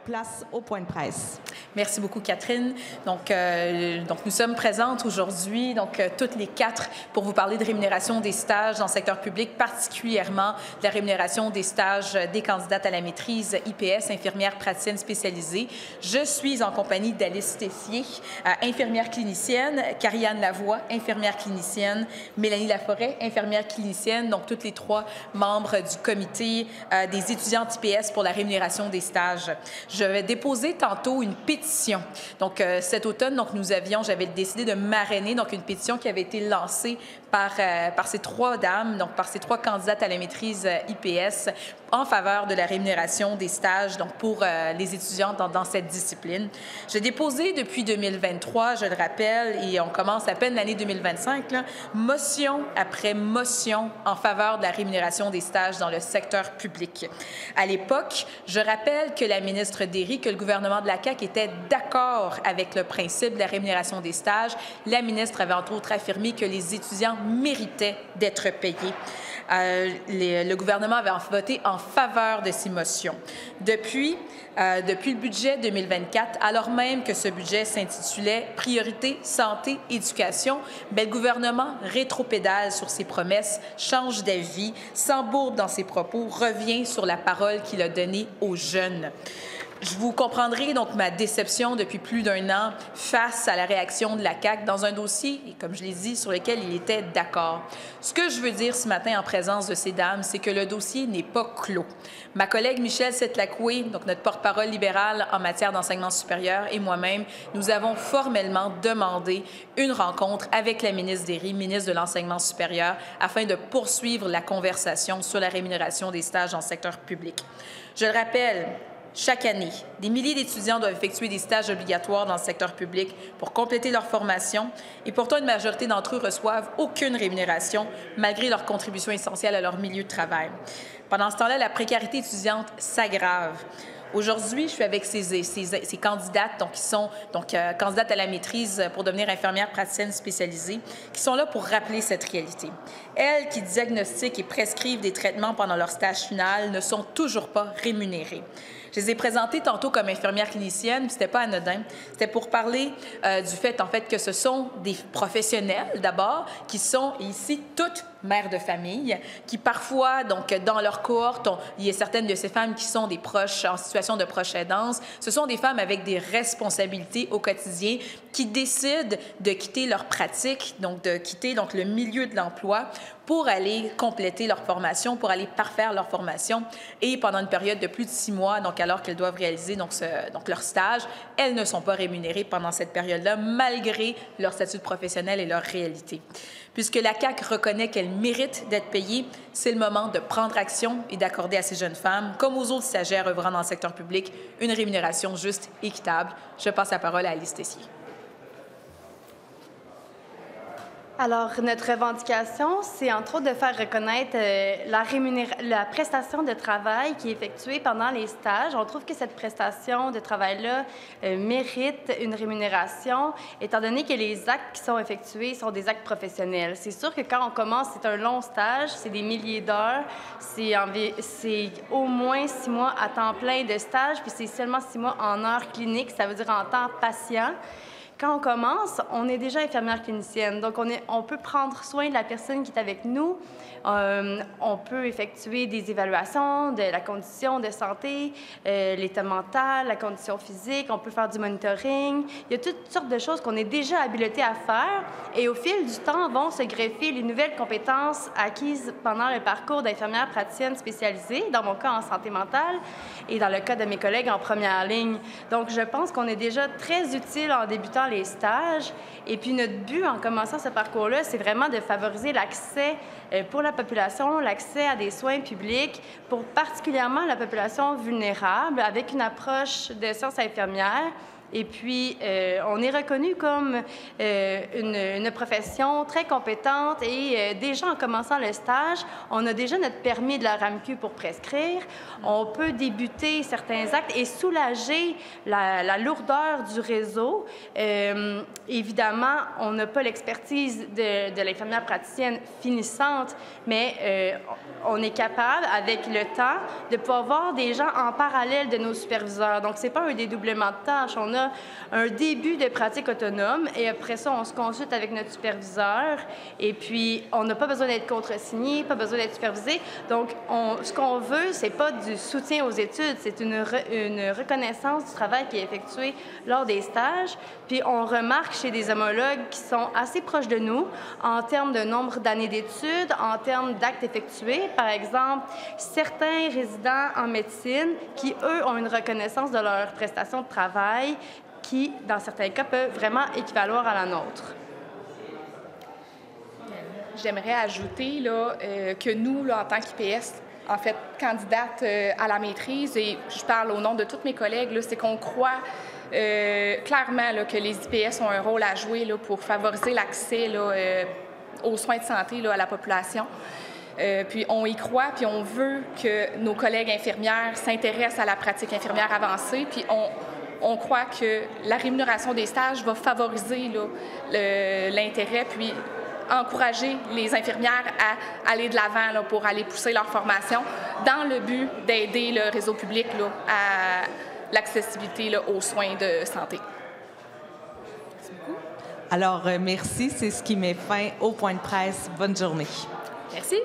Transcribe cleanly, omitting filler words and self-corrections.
place au point de presse. Merci beaucoup, Catherine. Donc nous sommes présentes aujourd'hui, toutes les quatre, pour vous parler de rémunération des stages dans le secteur public, particulièrement de la rémunération des stages des candidates à la maîtrise IPS, infirmière praticienne spécialisée. Je suis en compagnie d'Alice Tessier, infirmière clinicienne, Karianne Lavoie, infirmière clinicienne, Mélanie Laforêt, infirmière clinicienne, donc toutes les trois membres du comité des étudiantes IPS pour la rémunération des stages. Je vais déposer tantôt une pétition. Donc, cet automne, j'avais décidé de marrainer une pétition qui avait été lancée par ces trois dames, donc par ces trois candidates à la maîtrise IPS en faveur de la rémunération des stages pour les étudiantes dans cette discipline. J'ai déposé depuis 2023, je le rappelle, et on commence à peine l'année 2025, motion après motion en faveur de la rémunération des stages dans le secteur public. À l'époque, je rappelle que la ministre Derry, que le gouvernement de la CAQ était d'accord avec le principe de la rémunération des stages. La ministre avait entre autres affirmé que les étudiants méritaient d'être payés. Le gouvernement avait voté en faveur de ces motions. Depuis le budget 2024, alors même que ce budget s'intitulait « Priorité, santé, éducation », le gouvernement rétropédale sur ses promesses, change d'avis, s'embourbe dans ses propos, revient sur la parole qu'il a donnée aux jeunes. Je vous comprendrai ma déception depuis plus d'un an face à la réaction de la CAQ dans un dossier, et comme je l'ai dit, sur lequel il était d'accord. Ce que je veux dire ce matin en présence de ces dames, c'est que le dossier n'est pas clos. Ma collègue Michèle Setlakoué, notre porte-parole libérale en matière d'enseignement supérieur, et moi-même, nous avons formellement demandé une rencontre avec la ministre Derry, ministre de l'Enseignement supérieur, afin de poursuivre la conversation sur la rémunération des stages dans le secteur public. Je le rappelle, chaque année, des milliers d'étudiants doivent effectuer des stages obligatoires dans le secteur public pour compléter leur formation et pourtant une majorité d'entre eux reçoivent aucune rémunération malgré leur contribution essentielle à leur milieu de travail. Pendant ce temps-là, la précarité étudiante s'aggrave. Aujourd'hui, je suis avec ces candidates qui sont candidates à la maîtrise pour devenir infirmières praticiennes spécialisées, qui sont là pour rappeler cette réalité. Elles qui diagnostiquent et prescrivent des traitements pendant leur stage final ne sont toujours pas rémunérées. Je les ai présentées tantôt comme infirmières cliniciennes, puis c'était pas anodin. C'était pour parler du fait, que ce sont des professionnels, d'abord, qui sont ici toutes mères de famille, qui parfois, dans leur cohorte, il y a certaines de ces femmes qui sont des proches en situation de proche aidance. Ce sont des femmes avec des responsabilités au quotidien qui décident de quitter leur pratique, de quitter le milieu de l'emploi pour aller compléter leur formation, pour aller parfaire leur formation. Et pendant une période de plus de 6 mois, alors qu'elles doivent réaliser leur stage, elles ne sont pas rémunérées pendant cette période-là, malgré leur statut de professionnel et leur réalité. Puisque la CAQ reconnaît qu'elles méritent d'être payées, c'est le moment de prendre action et d'accorder à ces jeunes femmes, comme aux autres stagiaires œuvrant dans le secteur public, une rémunération juste, équitable. Je passe la parole à Alice Tessier. Alors, notre revendication, c'est entre autres de faire reconnaître la prestation de travail qui est effectuée pendant les stages. On trouve que cette prestation de travail-là mérite une rémunération, étant donné que les actes qui sont effectués sont des actes professionnels. C'est sûr que quand on commence, c'est un long stage, c'est des milliers d'heures, c'est au moins 6 mois à temps plein de stage, puis c'est seulement 6 mois en heures cliniques, ça veut dire en temps patient. Quand on commence, on est déjà infirmière clinicienne, donc on peut prendre soin de la personne qui est avec nous. On peut effectuer des évaluations de la condition de santé, l'état mental, la condition physique, on peut faire du monitoring. Il y a toutes sortes de choses qu'on est déjà habilité à faire et au fil du temps vont se greffer les nouvelles compétences acquises pendant le parcours d'infirmière praticienne spécialisée, dans mon cas en santé mentale et dans le cas de mes collègues en première ligne. Donc, je pense qu'on est déjà très utile en débutant les stages. Et puis, notre but en commençant ce parcours-là, c'est vraiment de favoriser l'accès pour la population, l'accès à des soins publics, pour particulièrement la population vulnérable, avec une approche de sciences infirmières Et puis, on est reconnu comme une profession très compétente et déjà en commençant le stage, on a déjà notre permis de la RAMQ pour prescrire. On peut débuter certains actes et soulager la lourdeur du réseau. Évidemment, on n'a pas l'expertise de l'infirmière praticienne finissante, mais on est capable, avec le temps, de pouvoir voir des gens en parallèle de nos superviseurs. Donc, ce n'est pas un dédoublement de tâches. On a un début de pratique autonome et après ça, on se consulte avec notre superviseur et puis on n'a pas besoin d'être contresigné, pas besoin d'être supervisé. Donc, ce qu'on veut, c'est pas du soutien aux études, c'est une reconnaissance du travail qui est effectué lors des stages. Puis, on remarque chez des homologues qui sont assez proches de nous en termes de nombre d'années d'études, en termes d'actes effectués. Par exemple, certains résidents en médecine qui, eux, ont une reconnaissance de leur prestation de travail qui, dans certains cas, peut vraiment équivaloir à la nôtre. J'aimerais ajouter là, que nous, là, en tant qu'IPS, en fait, candidate à la maîtrise, et je parle au nom de tous mes collègues, c'est qu'on croit clairement là, que les IPS ont un rôle à jouer là, pour favoriser l'accès aux soins de santé là, à la population. Puis on y croit, puis on veut que nos collègues infirmières s'intéressent à la pratique infirmière avancée, puis on croit que la rémunération des stages va favoriser l'intérêt, puis encourager les infirmières à aller de l'avant pour aller pousser leur formation dans le but d'aider le réseau public là, à l'accessibilité aux soins de santé. Merci beaucoup. Alors, merci. C'est ce qui met fin au point de presse. Bonne journée. Merci.